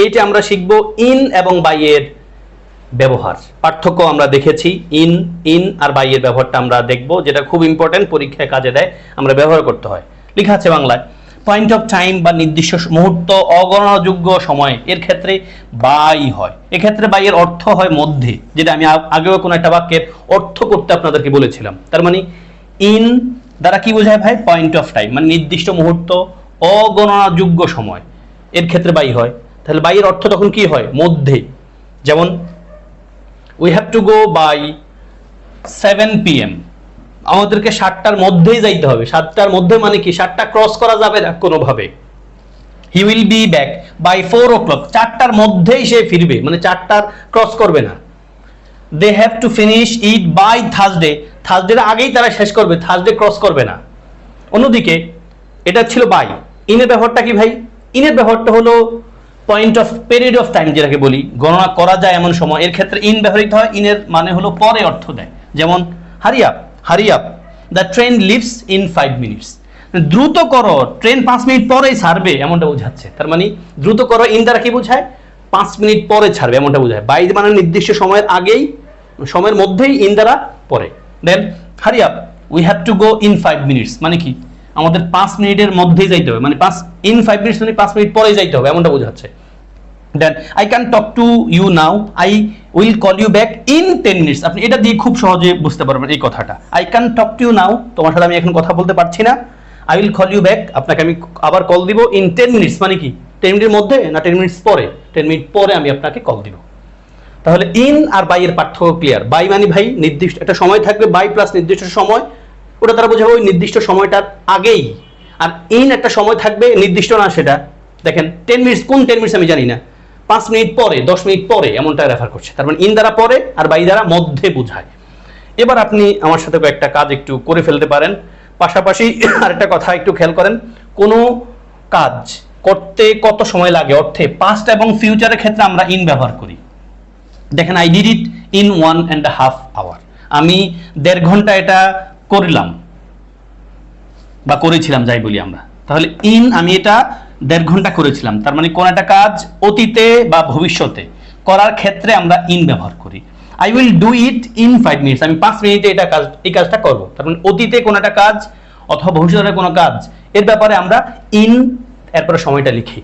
এইটা আমরা শিখব ইন এবং বাই এর ব্যবহার। পার্থক্য আমরা দেখেছি, ইন আর বাই এর ব্যবহারটা আমরা দেখব, যেটা খুব ইম্পর্টেন্ট, পরীক্ষায় কাজে দেয়, আমরা ব্যবহার করতে হয়। লেখা আছে বাংলায়, পয়েন্ট অফ টাইম বা নির্দিষ্ট মুহূর্ত, অগণনাযোগ্য সময়, এর ক্ষেত্রে বাই হয়। এক্ষেত্রে বাই এর অর্থ হয় মধ্যে, যেটা আমি আগেও কোনো একটা বাক্যের অর্থ করতে আপনাদেরকে বলেছিলাম। তার মানে ইন দ্বারা কি বোঝায় ভাই? পয়েন্ট অফ টাইম মানে নির্দিষ্ট মুহূর্ত, অগণনাযোগ্য সময়, এর ক্ষেত্রে বাই হয়। তাহলে বাই এর অর্থ তখন কি হয়? মধ্যে। যেমন we have to go by 7 PM, আমাদেরকে 7টার মধ্যেই যাইতে হবে। 7টার মধ্যে মানে কি? 7টা ক্রস করা যাবে না কোনোভাবে। He will be back by 4 o'clock, 4টার মধ্যেই সে ফিরবে, মানে 4টার ক্রস করবে না। They have to finish it by Thursday, থার্সডের আগেই তারা শেষ করবে, থার্সডে ক্রস করবে না। অন্যদিকে এটা ছিল বাই। ইনের ব্যবহারটা কি ভাই? ইনের ব্যবহারটা হলো point of period of time, যেটাকে বলি গণনা করা যায় এমন সময়, এর ক্ষেত্রে ইন ব্যবহৃত হয়। ইনের মানে হলো পরে অর্থ দেয়। যেমন hurry up the train lives in 5 minutes, দ্রুত করো, ট্রেন 5 মিনিট পরেই ছাড়বে, এমনটা বোঝাচ্ছে। তার মানে দ্রুত করো ইন দ্বারা কি বোঝায়? 5 মিনিট পরে ছাড়বে, এমনটা বোঝায়। বাই মানে নির্দিষ্ট সময়ের আগেই, সময়ের মধ্যেই, ইন দ্বারা পরে। Then hurry up we have to go in 5 minutes, মানে কি? আমাদের 5 মিনিটের মধ্যেই যাইতে হবে, মানে 5 minutes মানে 5 মিনিট পরেই যাইতে হবে, এমনটা বোঝাচ্ছে। Then I can talk to you now, I will call you back in 10 minutes, আপনি এটা দিয়ে খুব সহজে বুঝতে পারবেন এই কথাটা। I can talk to you now, তোমার সাথে আমি এখন কথা বলতে পারছি না। I will call you back, আপনাকে আমি আবার কল দিব ইন 10 minutes, মানে কি? 10 মিনিটের মধ্যে না 10 মিনিটস পরে? 10 মিনিট পরে আমি আপনাকে কল দিব। তাহলে ইন আর বাই এর পার্থক্য ক্লিয়ার। বাই মানে ভাই নির্দিষ্ট একটা সময় থাকবে, বাই প্লাস নির্দিষ্ট সময়, ওটা তারা বোঝাবে ওই নির্দিষ্ট সময়টার আগেই। আর ইন একটা সময় থাকবে, নির্দিষ্ট না সেটা। দেখেন 10 মিনিটস, কোন 10 মিনিটস আমি জানি না, 5 মিনিট পরে, 10 মিনিট পরে, এমনটা রেফার করছে। তার মানে ইন দ্বারা পরে আর বাই দ্বারা মধ্যে বোঝায়। এবার আপনি আমার সাথে কয়েকটা কাজ একটু করে ফেলতে পারেন। পাশাপাশি আরেকটা কথা একটু খেয়াল করেন, কোনো কাজ করতে কত সময় লাগে অর্থে পাস্ট এবং ফিউচারের ক্ষেত্রে আমরা ইন ব্যবহার করি। দেখেন I did it in 1.5 hour, আমি 1.5 ঘন্টা এটা করলাম বা করেছিলাম, যাই বলি আমরা। তাহলে ইন আমি এটা 1.5 ঘন্টা করেছিলাম, তার মানে কোন একটা কাজ অতীতে বা ভবিষ্যতে করার ক্ষেত্রে আমরা ইন ব্যবহার করি। I will do it in 5 minutes, আমি 5 মিনিটে এই কাজটা করব। তার মানে অতীতে কোন একটা কাজ অথবা ভবিষ্যতের কোনো কাজ, এর ব্যাপারে আমরা ইন এরপরে সময়টা লিখি।